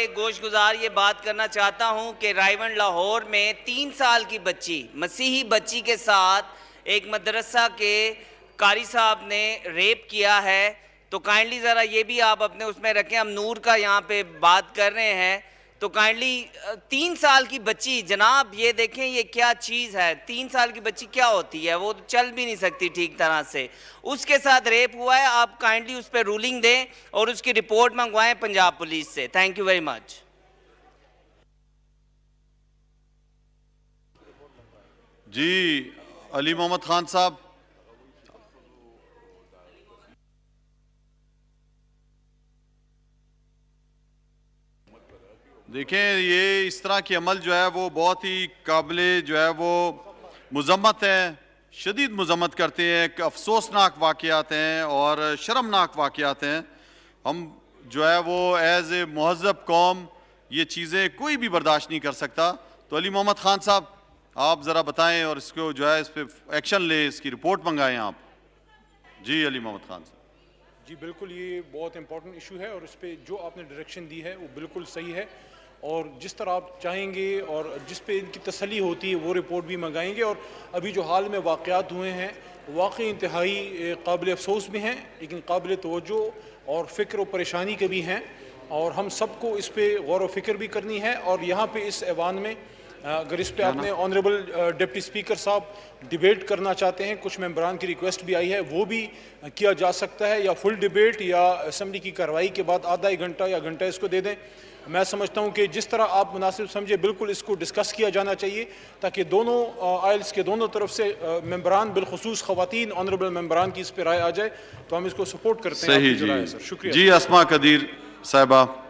गोशगुजार ये बात करना चाहता हूं कि रायवन लाहौर में 3 साल की बच्ची, मसीही बच्ची के साथ एक मदरसा के कारी साहब ने रेप किया है। तो काइंडली ज़रा ये भी आप अपने उसमें रखें। हम नूर का यहाँ पे बात कर रहे हैं, तो काइंडली 3 साल की बच्ची, जनाब ये देखें ये क्या चीज़ है। 3 साल की बच्ची क्या होती है, वो तो चल भी नहीं सकती ठीक तरह से, उसके साथ रेप हुआ है। आप काइंडली उस पर रूलिंग दें और उसकी रिपोर्ट मंगवाएं पंजाब पुलिस से। Thank you very much. Ji Ali Mohammad Khan sahab. देखें, ये इस तरह की अमल जो है वो बहुत ही काबिले जो है वो मुज़म्मत है, शदीद मुज़म्मत करते हैं। एक अफसोसनाक वाक़यात हैं और शर्मनाक वाक़यात हैं। हम जो है वो एज़ ए महज़ब कौम ये चीज़ें कोई भी बर्दाश्त नहीं कर सकता। तो अली मोहम्मद खान साहब आप ज़रा बताएं और इसको जो है इस पर एक्शन ले, इसकी रिपोर्ट मंगाएं आप। जी अली मोहम्मद खान साहब। जी बिल्कुल, ये बहुत इंपॉर्टेंट इशू है और इस पर जो आपने डायरेक्शन दी है वो बिल्कुल सही है, और जिस तरह आप चाहेंगे और जिस पे इनकी तसल्ली होती है वो रिपोर्ट भी मंगाएंगे। और अभी जो हाल में वाक़यात हुए हैं वाकई इंतहाई काबिल अफसोस भी हैं, लेकिन काबिल तवज्जो और फ़िक्र और परेशानी के भी हैं, और हम सबको इस पर गौर व फिक्र भी करनी है। और यहाँ पे इस ऐवान में अगर इस पर आपने ऑनरेबल डिप्टी स्पीकर साहब डिबेट करना चाहते हैं, कुछ मेंबरान की रिक्वेस्ट भी आई है, वो भी किया जा सकता है, या फुल डिबेट या असम्बली की कार्रवाई के बाद आधा एक घंटा या घंटा इसको दे दें। मैं समझता हूँ कि जिस तरह आप मुनासिब समझे बिल्कुल इसको डिस्कस किया जाना चाहिए, ताकि दोनों आइल्स के दोनों तरफ से मेंबरान, बिलखुसूस ख़वातीन ऑनरेबल मेंबरान की इस पर राय आ जाए तो हम इसको सपोर्ट करते हैं। सही जी, सर शुक्रिया। जी अस्मा कदीर साहिबा।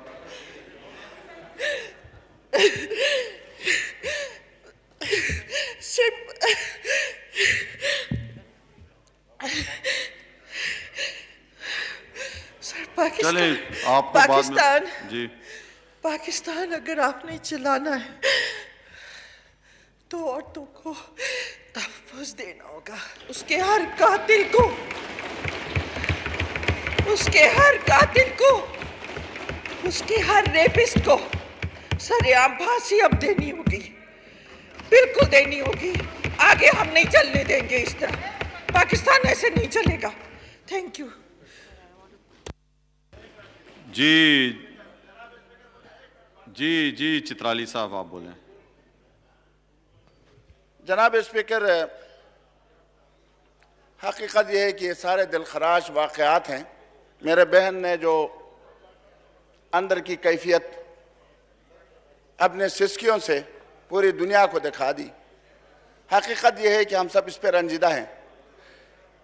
चले आपको पाकिस्तान, जी पाकिस्तान अगर आपने चलाना है तो औरतों को तहफ़्फ़ुज़ देना होगा। उसके हर कातिल को, उसके हर कातिल को, उसके हर रेपिस्ट को सरेआम फांसी अब देनी होगी, बिल्कुल देनी होगी। आगे हम नहीं चलने देंगे इस तरह, पाकिस्तान ऐसे नहीं चलेगा। Thank you. जी जी जी चित्राली साहब आप बोलें। जनाब स्पीकर, हकीकत यह है कि ये सारे दिलखराश वाक़यात हैं। मेरे बहन ने जो अंदर की कैफियत अपने सिस्कियों से पूरी दुनिया को दिखा दी, हकीकत यह है कि हम सब इस पर रंजीदा हैं।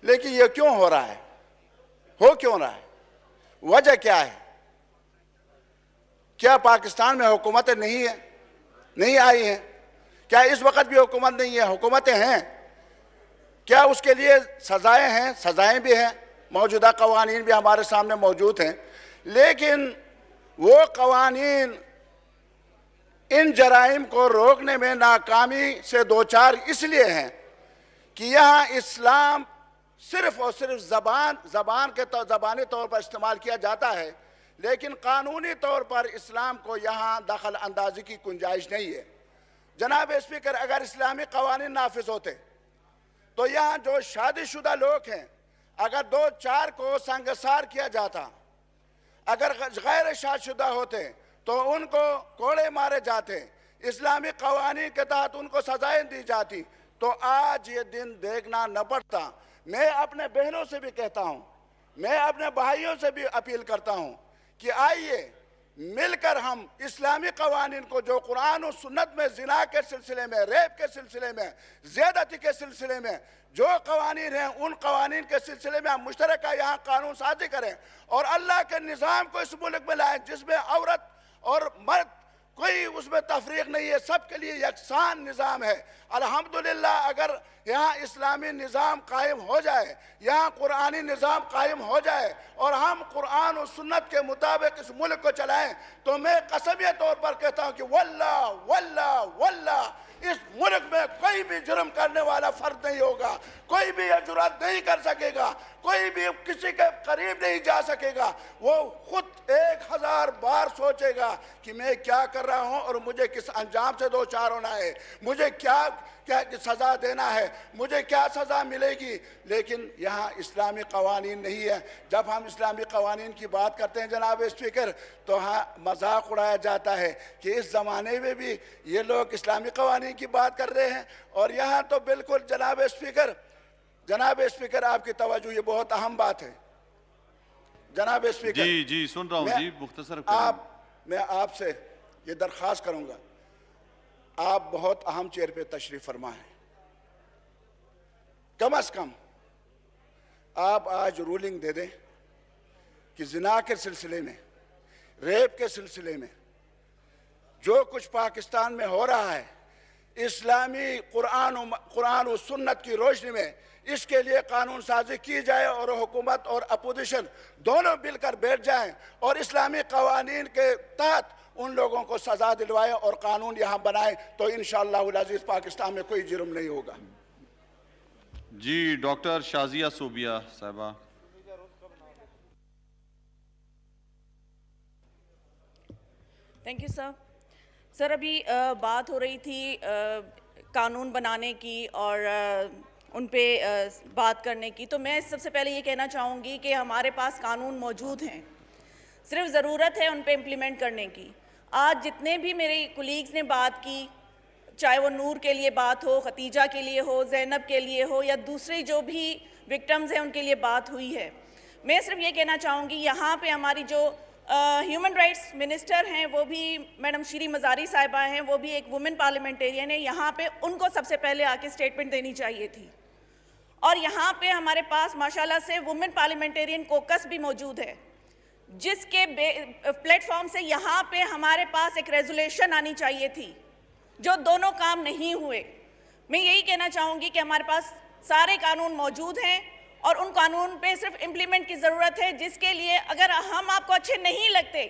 लेकिन ये क्यों हो रहा है, हो क्यों रहा है, वजह क्या है? क्या पाकिस्तान में हुकूमतें नहीं आई हैं? क्या इस वक्त भी हुकूमत नहीं है? हुकूमतें हैं। क्या उसके लिए सज़ाएं हैं? सज़ाएं भी हैं, मौजूदा कवानीन भी हमारे सामने मौजूद हैं। लेकिन वो कवानीन इन जराइम को रोकने में नाकामी से दो चार इसलिए हैं कि यहाँ इस्लाम सिर्फ और सिर्फ ज़बानी तौर पर इस्तेमाल किया जाता है, लेकिन कानूनी तौर पर इस्लाम को यहाँ दखल अंदाजी की गुंजाइश नहीं है। जनाब स्पीकर, अगर इस्लामी कवानीन नाफिज होते तो यहाँ जो शादीशुदा लोग हैं, अगर 2-4 को संगसार किया जाता, अगर गैर शादीशुदा होते तो उनको कोड़े मारे जाते, इस्लामी कवानीन के तहत उनको सजाएं दी जाती, तो आज ये दिन देखना न पड़ता। मैं अपने बहनों से भी कहता हूँ, मैं अपने भाइयों से भी अपील करता हूँ कि आइए मिलकर हम इस्लामी कवानीन को, जो कुरान और सुन्नत में जिना के सिलसिले में, रेप के सिलसिले में, ज़्यादती के सिलसिले में जो कवानीन हैं, उन कवानीन के सिलसिले में हम मुश्तरका यहाँ कानून साजी करें और अल्लाह के निज़ाम को इस मुल्क में लाएं, जिसमें औरत और मर्द कोई उसमें तफरीक नहीं है, सबके लिए यकसान निज़ाम है। अल्हम्दुलिल्लाह, अगर यहाँ इस्लामी निज़ाम कायम हो जाए, यहाँ कुरानी निज़ाम कायम हो जाए और हम कुरान और सुन्नत के मुताबिक इस मुल्क को चलाएं, तो मैं कसमिया तौर पर कहता हूँ कि वल्लाह वल्लाह वल्लाह इस मुल्क में कोई भी जुर्म करने वाला फर्द नहीं होगा, कोई भी यह जुर्म नहीं कर सकेगा, कोई भी किसी के करीब नहीं जा सकेगा। वो खुद 1000 बार सोचेगा कि मैं क्या कर रहा हूं और मुझे किस अंजाम से दो चार होना है, मुझे क्या क्या सज़ा देना है, मुझे क्या सज़ा मिलेगी। लेकिन यहाँ इस्लामी कवानीन नहीं है। जब हम इस्लामी कवानीन की बात करते हैं जनाब स्पीकर, तो हाँ मजाक उड़ाया जाता है कि इस ज़माने में भी ये लोग इस्लामी कवानीन की बात कर रहे हैं। और यहाँ तो बिल्कुल जनाब स्पीकर आपकी तवज्जो, ये बहुत अहम बात है जनाब स्पीकर। जी जी सुन रहा हूँ जी, मुख्तसर मैं आपसे ये दरख्वास्त करूंगा, आप बहुत अहम चेयर पे तशरीफ फरमा है, कम अज कम आप आज रूलिंग दे दें कि जिना के सिलसिले में, रेप के सिलसिले में जो कुछ पाकिस्तान में हो रहा है, इस्लामी कुरान और सुन्नत की रोशनी में इसके लिए कानून साजी की जाए और हुकूमत और अपोजिशन दोनों मिलकर बैठ जाएं और इस्लामी कवानीन के तहत उन लोगों को सजा दिलवाएं और कानून यहाँ बनाएं, तो इंशाअल्लाह अज़ीज़ पाकिस्तान में कोई जुर्म नहीं होगा। जी डॉक्टर शाजिया सोबिया साहिबा। Thank you sir. सर अभी बात हो रही थी कानून बनाने की और उन पे बात करने की, तो मैं सबसे पहले ये कहना चाहूँगी कि हमारे पास कानून मौजूद हैं, सिर्फ ज़रूरत है उन पे इम्प्लीमेंट करने की। आज जितने भी मेरे कुलीग्स ने बात की, चाहे वो नूर के लिए बात हो, खतीजा के लिए हो, ज़ैनब के लिए हो, या दूसरे जो भी विक्टिम्स हैं उनके लिए बात हुई है, मैं सिर्फ ये कहना चाहूँगी यहाँ पे हमारी जो ह्यूमन राइट्स मिनिस्टर हैं वो भी मैडम श्री मज़ारी साहिबा हैं, वो भी एक वुमेन पार्लियामेंटेरियन है, यहाँ पे उनको सबसे पहले आके स्टेटमेंट देनी चाहिए थी। और यहाँ पे हमारे पास माशाल्लाह से वुमेन पार्लियामेंटेरियन कोकस भी मौजूद है, जिसके प्लेटफॉर्म से यहाँ पे हमारे पास एक रेजोल्यूशन आनी चाहिए थी, जो दोनों काम नहीं हुए। मैं यही कहना चाहूँगी कि हमारे पास सारे कानून मौजूद हैं और उन कानून पे सिर्फ इम्प्लीमेंट की ज़रूरत है, जिसके लिए अगर हम आपको अच्छे नहीं लगते,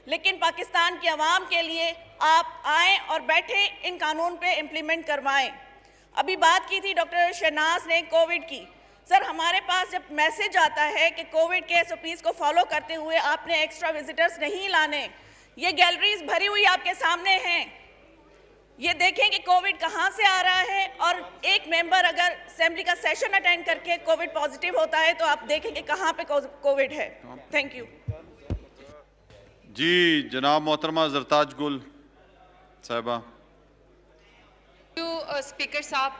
लेकिन पाकिस्तान की आवाम के लिए आप आएँ और बैठे इन कानून पे इम्प्लीमेंट करवाएँ। अभी बात की थी डॉक्टर शहनाज ने कोविड की। सर हमारे पास जब मैसेज आता है कि कोविड के SOPs को फॉलो करते हुए आपने एक्स्ट्रा विजिटर्स नहीं लाने, ये गैलरीज भरी हुई आपके सामने हैं, ये देखें कि कोविड कहाँ से आ रहा है। और एक मेंबर अगर असेंबली का सेशन अटेंड करके कोविड पॉजिटिव होता है तो आप देखें कि कहाँ पे कोविड है। थैंक यू जी। जनाब मोहतरमा जरताज गुल साहिबा। स्पीकर साहब,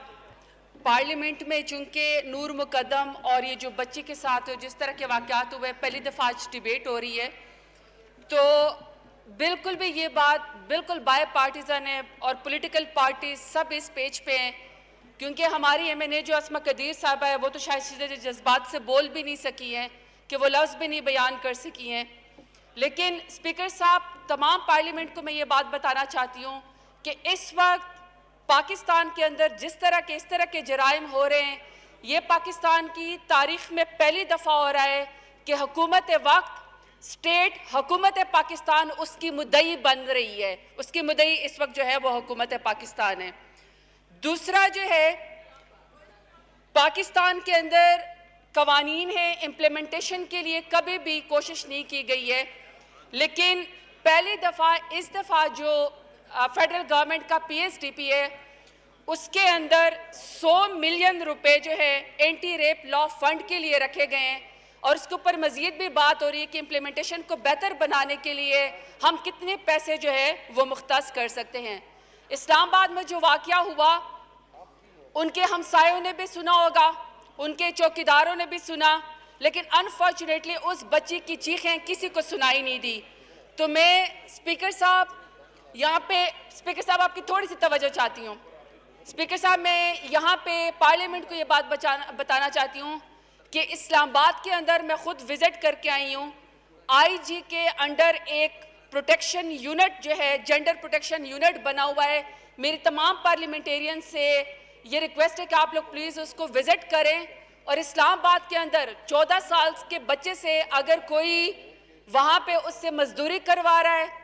पार्लियामेंट में चूंकि नूर मुकद्दम और ये जो बच्ची के साथ जिस तरह के वाक़यात हुए, पहली दफ़ा आज डिबेट हो रही है, तो बिल्कुल भी ये बात बिल्कुल बाय पार्टीज़न है और पॉलिटिकल पार्टी सब इस पेज पे हैं, क्योंकि हमारी MNA जो अस्मा कदीर साहबा है वो तो शायद सीधे जज्बात से बोल भी नहीं सकी हैं, कि वो लफ्ज़ भी नहीं बयान कर सकी हैं। लेकिन स्पीकर साहब, तमाम पार्लियामेंट को मैं ये बात बताना चाहती हूँ कि इस वक्त पाकिस्तान के अंदर जिस तरह के इस तरह के जराइम हो रहे हैं, ये पाकिस्तान की तारीख़ में पहली दफ़ा हो रहा है कि हुकूमत वक्त स्टेट हुकूमत पाकिस्तान उसकी मुद्दई बन रही है, उसकी मुद्दई इस वक्त जो है वो हुकूमत पाकिस्तान है। दूसरा जो है, पाकिस्तान के अंदर कवानीन है, इम्प्लीमेंटेशन के लिए कभी भी कोशिश नहीं की गई है, लेकिन पहली दफ़ा इस दफ़ा जो फेडरल गवर्नमेंट का PSDP है, उसके अंदर 100 मिलियन रुपए जो है एंटी रेप लॉ फंड के लिए रखे गए हैं और उसके ऊपर मजीद भी बात हो रही है कि इम्प्लीमेंटेशन को बेहतर बनाने के लिए हम कितने पैसे जो है वो मुख्तस कर सकते हैं। इस्लामाबाद में जो वाक़या हुआ, उनके हमसायों ने भी सुना होगा, उनके चौकीदारों ने भी सुना, लेकिन अनफॉर्चुनेटली उस बच्ची की चीखें किसी को सुनाई नहीं दी। तो मैं स्पीकर साहब यहाँ पे, स्पीकर साहब आपकी थोड़ी सी तवज्जो चाहती हूँ। स्पीकर साहब, मैं यहाँ पे पार्लियामेंट को ये बात बताना चाहती हूँ कि इस्लामाबाद के अंदर मैं खुद विजिट करके आई हूँ। IG के अंडर एक प्रोटेक्शन यूनिट जो है, जेंडर प्रोटेक्शन यूनिट बना हुआ है। मेरी तमाम पार्लियामेंटेरियन से ये रिक्वेस्ट है कि आप लोग प्लीज़ उसको विजिट करें। और इस्लामाबाद के अंदर 14 साल के बच्चे से अगर कोई वहाँ पे उससे मजदूरी करवा रहा है,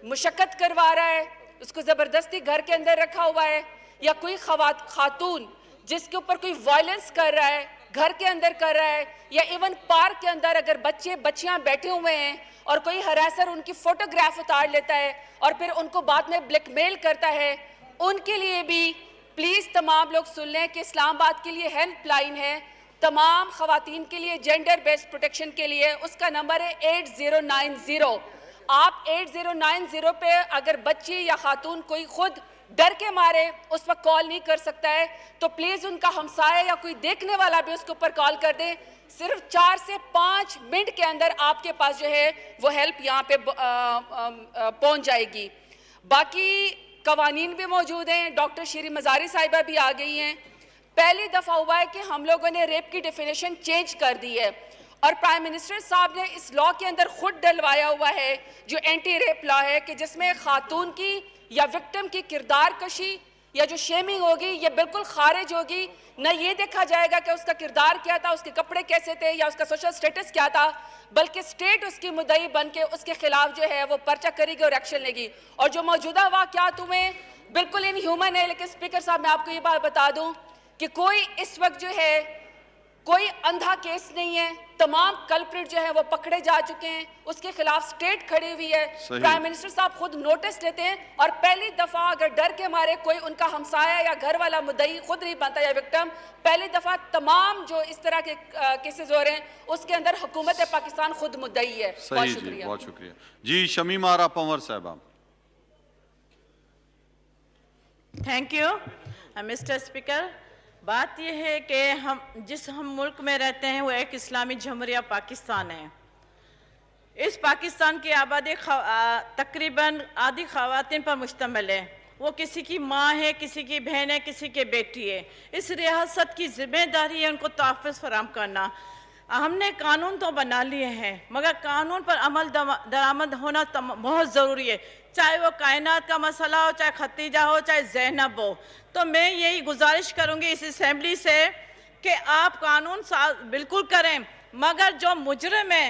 मुशक्कत करवा रहा है, उसको ज़बरदस्ती घर के अंदर रखा हुआ है, या कोई खातून जिसके ऊपर कोई वायलेंस कर रहा है, घर के अंदर कर रहा है, या इवन पार्क के अंदर अगर बच्चियां बैठे हुए हैं और कोई हरासर उनकी फोटोग्राफ उतार लेता है और फिर उनको बाद में ब्लैकमेल करता है, उनके लिए भी प्लीज़ तमाम लोग सुन लें कि इस्लामाबाद के लिए हेल्पलाइन है तमाम ख़वातीन के लिए, जेंडर बेस्ड प्रोटेक्शन के लिए। उसका नंबर है 8090। आप 8090 पे अगर बच्ची या खातून कोई खुद डर के मारे उस पर कॉल नहीं कर सकता है तो प्लीज़ उनका हमसाया या कोई देखने वाला भी उसके ऊपर कॉल कर दे। सिर्फ 4 से 5 मिनट के अंदर आपके पास जो है वो हेल्प यहाँ पे पहुँच जाएगी। बाकी कवानीन भी मौजूद हैं, डॉक्टर शीरी मज़ारी साहिबा भी आ गई हैं। पहली दफ़ा हुआ है कि हम लोगों ने रेप की डेफिनेशन चेंज कर दी है और प्राइम मिनिस्टर साहब ने इस लॉ के अंदर खुद डलवाया हुआ है जो एंटी रेप लॉ है, कि जिसमें खातून की या विक्टिम की किरदार कशी या जो शेमिंग होगी ये बिल्कुल खारिज होगी। न ये देखा जाएगा कि उसका किरदार क्या था, उसके कपड़े कैसे थे या उसका सोशल स्टेटस क्या था, बल्कि स्टेट उसकी मुद्दई बन के उसके खिलाफ जो है वो पर्चा करेगी और एक्शन लेगी। और जो मौजूदा वाक़यात हुए बिल्कुल इनह्यूमन है। लेकिन स्पीकर साहब मैं आपको ये बात बता दूं कि कोई इस वक्त जो है कोई अंधा केस नहीं है, तमाम कल्प्रिट जो है वो पकड़े जा चुके हैं, उसके खिलाफ स्टेट खड़ी हुई है। प्राइम मिनिस्टर साहब खुद नोटिस लेते हैं और पहली दफा अगर डर के मारे कोई उनका हमसाया या घर वाला मुद्दई खुद नहीं बनता या विक्टिम, पहली दफा तमाम जो इस तरह के केसेस हो रहे हैं उसके अंदर हुकूमत पाकिस्तान खुद मुद्दई है। बहुत शुक्रिया। बहुत शुक्रिया जी। शमीम आरा पंवर साहबा। Thank you mister speaker. बात यह है कि हम मुल्क में रहते हैं वो एक इस्लामी जमहूरिया पाकिस्तान है। इस पाकिस्तान की आबादी तकरीबन आधी ख़वातीन पर मुश्तमिल है। वो किसी की माँ है, किसी की बहन है, किसी की बेटी है। इस रियासत की जिम्मेदारी है उनको तहफ़्फ़ुज़ फराहम करना। हमने कानून तो बना लिए हैं मगर कानून पर अमल दरामद होना बहुत ज़रूरी है, चाहे वो कायनात का मसला हो, चाहे खतीजा हो, चाहे ज़ैनब हो। तो मैं यही गुजारिश करूंगी इस असेंबली से कि आप कानून बिल्कुल करें, मगर जो मुजरिम है,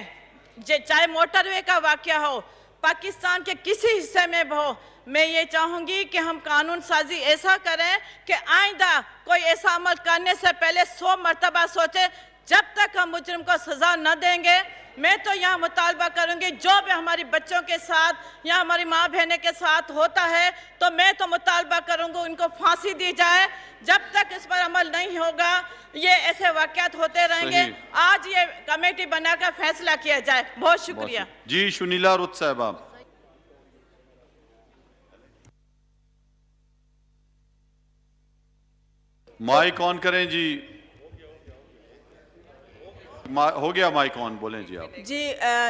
चाहे मोटरवे का वाक़या हो, पाकिस्तान के किसी हिस्से में हो, मैं ये चाहूँगी कि हम कानून साजी ऐसा करें कि आइंदा कोई ऐसा अमल करने से पहले 100 मरतबा सोचे। जब तक हम मुजरिम को सज़ा न देंगे, मैं तो यहाँ मुतालबा करूँगी जो भी हमारी बच्चों के साथ या हमारी माँ बहनों के साथ होता है तो मैं तो मुतालबा करूँगी उनको फांसी दी जाए। जब तक इस पर अमल नहीं होगा ये ऐसे वाक़यात होते रहेंगे। आज ये कमेटी बनाकर फैसला किया जाए। बहुत शुक्रिया जी। सुनीला रुत साहबा। माइक ऑन करें जी। हो गया माइक ऑन, बोलें जी आप। जी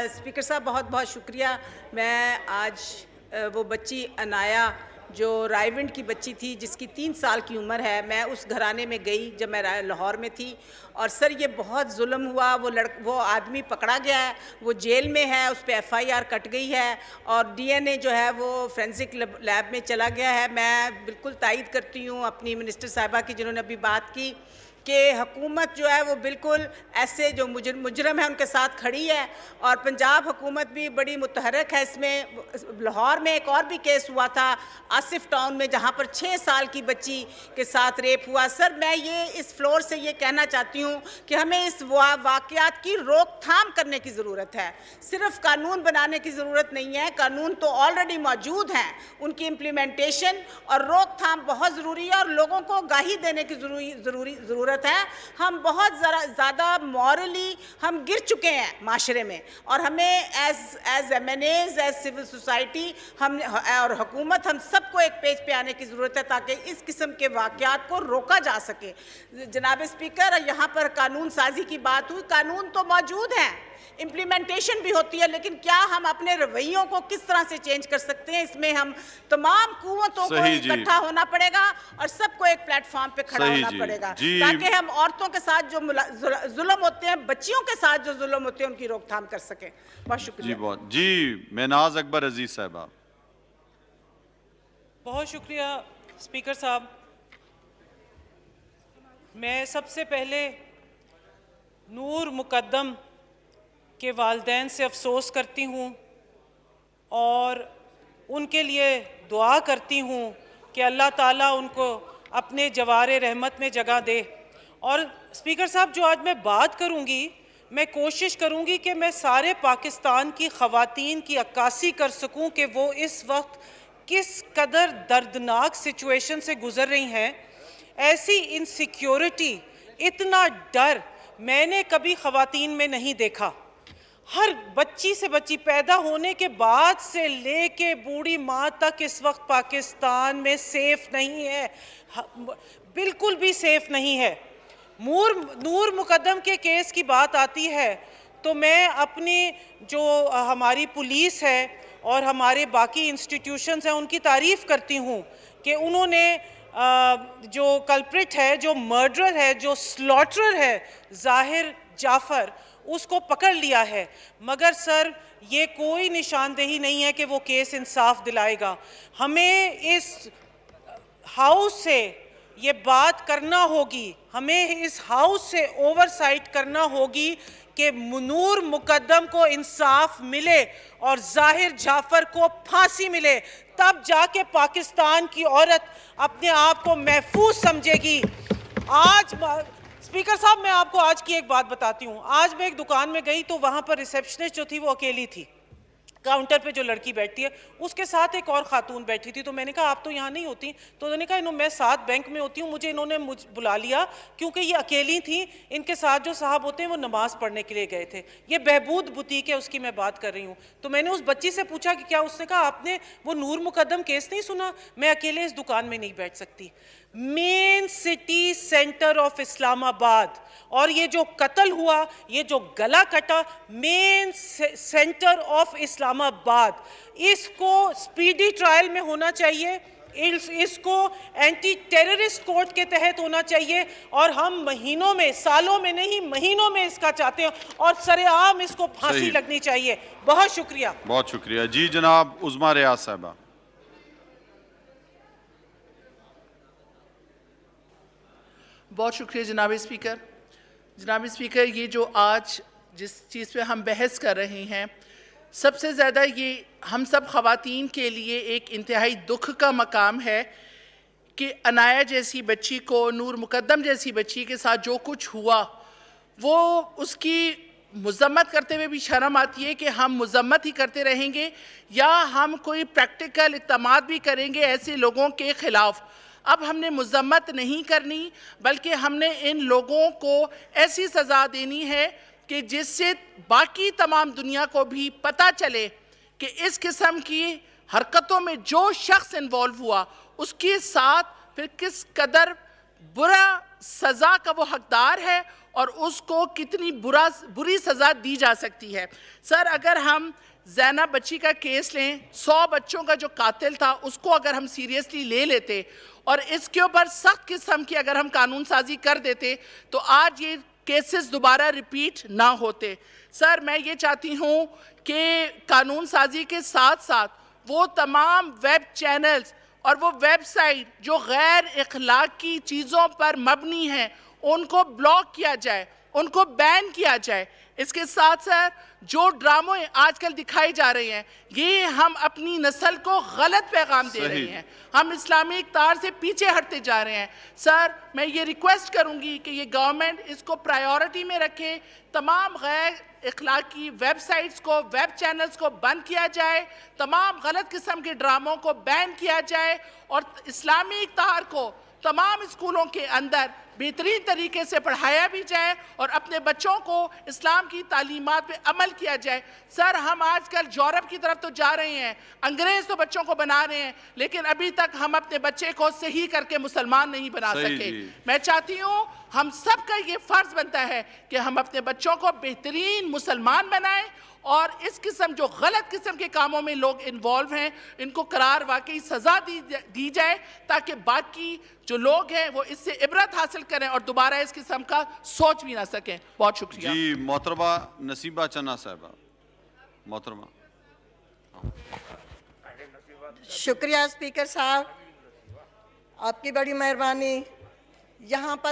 स्पीकर साहब बहुत बहुत शुक्रिया। मैं आज वो बच्ची अनाया जो रायविंड की बच्ची थी जिसकी 3 साल की उम्र है, मैं उस घराने में गई जब मैं लाहौर में थी और सर ये बहुत जुल्म हुआ। वो आदमी पकड़ा गया है, वो जेल में है, उस पर FIR कट गई है और DNA जो है वो फोरेंसिक लैब में चला गया है। मैं बिल्कुल तायद करती हूँ अपनी मिनिस्टर साहिबा की जिन्होंने अभी बात की कि हुकूमत जो है वो बिल्कुल ऐसे जो मुजरम है उनके साथ खड़ी है और पंजाब हुकूमत भी बड़ी मुतहरक है इसमें। लाहौर में एक और भी केस हुआ था आसिफ टाउन में जहाँ पर 6 साल की बच्ची के साथ रेप हुआ। सर मैं ये इस फ्लोर से ये कहना चाहती हूँ कि हमें इस वाक़यात की रोकथाम करने की ज़रूरत है, सिर्फ कानून बनाने की ज़रूरत नहीं है। कानून तो ऑलरेडी मौजूद हैं, उनकी इम्प्लीमेंटेशन और रोकथाम बहुत ज़रूरी है और लोगों को आगाही देने की ज़रूरत है। हम बहुत ज़्यादा मॉरली हम गिर चुके हैं माशरे में और हमें as MNAs, as civil society हम और हुकूमत हम सबको एक पेज पे आने की ज़रूरत है ताकि इस किस्म के वाक़यात को रोका जा सके। जनाब स्पीकर, यहाँ पर कानून साजी की बात हुई, कानून तो मौजूद हैं, इम्प्लीमेंटेशन भी होती है, लेकिन क्या हम अपने रवैयों को किस तरह से चेंज कर सकते हैं, इसमें हम तमाम कुव्वतों को इकट्ठा होना पड़ेगा और सबको एक प्लेटफॉर्म पे खड़ा होना पड़ेगा ताकि हम औरतों के साथ जो जुल्म होते हैं, बच्चियों के साथ जो जुल्म होते हैं उनकी रोकथाम कर सकें। बहुत शुक्रिया जी। बहुत जी। मेनाज अकबर अजीज साहबा। बहुत शुक्रिया स्पीकर साहब। मैं सबसे पहले नूर मुकद्दम के वालिदैन से अफसोस करती हूँ और उनके लिए दुआ करती हूँ कि अल्लाह ताला उनको अपने जवारे रहमत में जगह दे। और स्पीकर साहब, जो आज मैं बात करूँगी, मैं कोशिश करूँगी कि मैं सारे पाकिस्तान की ख़वातीन की अक्कासी कर सकूँ कि वो इस वक्त किस कदर दर्दनाक सिचुएशन से गुज़र रही हैं। ऐसी इनसिक्योरिटी, इतना डर मैंने कभी ख़वातीन में नहीं देखा। हर बच्ची से बच्ची पैदा होने के बाद से लेके बूढ़ी माँ तक इस वक्त पाकिस्तान में सेफ नहीं है, बिल्कुल भी सेफ नहीं है। नूर मुकद्दम के केस की बात आती है तो मैं अपनी जो हमारी पुलिस है और हमारे बाकी इंस्टीट्यूशंस हैं उनकी तारीफ़ करती हूँ कि उन्होंने जो कल्प्रिट है, जो मर्डरर है, जो स्लॉटरर है ज़ाहिर जाफ़र, उसको पकड़ लिया है। मगर सर, ये कोई निशानदेही नहीं है कि वो केस इंसाफ दिलाएगा। हमें इस हाउस से ये बात करना होगी, हमें इस हाउस से ओवरसाइट करना होगी कि नूर मुकद्दम को इंसाफ मिले और ज़ाहिर जाफ़र को फांसी मिले, तब जाके पाकिस्तान की औरत अपने आप को महफूज समझेगी। आज स्पीकर साहब, मैं आपको आज की एक बात बताती हूँ। आज मैं एक दुकान में गई तो वहाँ पर रिसेप्शनिस्ट जो थी वो अकेली थी। काउंटर पे जो लड़की बैठती है उसके साथ एक और खातून बैठी थी। तो मैंने कहा आप तो यहाँ नहीं होती? तो उन्होंने कहा मैं साथ बैंक में होती हूँ, मुझे इन्होंने बुला लिया क्योंकि ये अकेली थी, इनके साथ जो साहब होते हैं वो नमाज पढ़ने के लिए गए थे। ये बहबूद बुटीक है, उसकी मैं बात कर रही हूँ। तो मैंने उस बच्ची से पूछा कि क्या, उसने कहा आपने वो नूर मुकद्दम केस नहीं सुना, मैं अकेले इस दुकान में नहीं बैठ सकती। Main city centre of Islamabad, और ये जो कत्ल हुआ, ये जो गला कटा, मेन सेंटर ऑफ इस्लामाबाद, इसको स्पीडी ट्रायल में होना चाहिए, इसको एंटी टेररिस्ट कोर्ट के तहत होना चाहिए। और हम महीनों में, सालों में नहीं, महीनों में इसका चाहते हैं और सरेआम इसको फांसी लगनी चाहिए। बहुत शुक्रिया। बहुत शुक्रिया जी। जनाब उज़मा रियाज साहबा। बहुत शुक्रिया जनाब स्पीकर। जनाब स्पीकर, ये जो आज जिस चीज़ पे हम बहस कर रहे हैं, सबसे ज़्यादा ये हम सब ख़वातीन के लिए एक इंतहाई दुख का मकाम है कि अनाया जैसी बच्ची को, नूर मुकद्दम जैसी बच्ची के साथ जो कुछ हुआ, वो उसकी मज़म्मत करते हुए भी शर्म आती है कि हम मज़म्मत ही करते रहेंगे या हम कोई प्रैक्टिकल इक़दाम भी करेंगे ऐसे लोगों के ख़िलाफ़। अब हमने मज़म्मत नहीं करनी, बल्कि हमने इन लोगों को ऐसी सज़ा देनी है कि जिससे बाकी तमाम दुनिया को भी पता चले कि इस किस्म की हरकतों में जो शख्स इन्वॉल्व हुआ उसके साथ फिर किस कदर बुरा सज़ा का वो हकदार है और उसको कितनी बुरी सज़ा दी जा सकती है। सर, अगर हम ज़ैनब बच्ची का केस लें, 100 बच्चों का जो कातिल था उसको अगर हम सीरियसली ले लेते और इसके ऊपर सख्त किस्म की अगर हम कानून साजी कर देते तो आज ये केसेस दोबारा रिपीट ना होते। सर, मैं ये चाहती हूँ कि कानून साजी के साथ साथ वो तमाम वेब चैनल्स और वो वेबसाइट जो गैर अखलाकी चीज़ों पर मबनी हैं उनको ब्लॉक किया जाए, उनको बैन किया जाए। इसके साथ साथ जो ड्रामे आजकल दिखाए जा रहे हैं, ये हम अपनी नस्ल को गलत पैगाम दे रहे हैं, हम इस्लामिक तार से पीछे हटते जा रहे हैं। सर, मैं ये रिक्वेस्ट करूंगी कि ये गवर्नमेंट इसको प्रायोरिटी में रखे, तमाम गैर इखलाकी वेबसाइट्स को, वेब चैनल्स को बंद किया जाए, तमाम गलत किस्म के ड्रामों को बैन किया जाए और इस्लामिक तार को तमाम स्कूलों के अंदर बेहतरीन तरीके से पढ़ाया भी जाए और अपने बच्चों को इस्लाम की तालीमात पे अमल किया जाए। सर, हम आजकल यूरोप की तरफ तो जा रहे हैं, अंग्रेज़ तो बच्चों को बना रहे हैं, लेकिन अभी तक हम अपने बच्चे को सही करके मुसलमान नहीं बना सके। मैं चाहती हूँ हम सब का ये फ़र्ज़ बनता है कि हम अपने बच्चों को बेहतरीन मुसलमान बनाएं और इस किस्म जो गलत किस्म के कामों में लोग इन्वॉल्व हैं इनको करार वाकई सज़ा दी जाए ताकि बाकी जो लोग हैं वो इससे इबरत हासिल करें और दोबारा इस किस्म का सोच भी ना सकें। बहुत शुक्रिया जी। मोहतरमा नसीबा चन्ना साहबा। मोहतरमा। शुक्रिया स्पीकर साहब, आपकी बड़ी मेहरबानी। यहाँ पर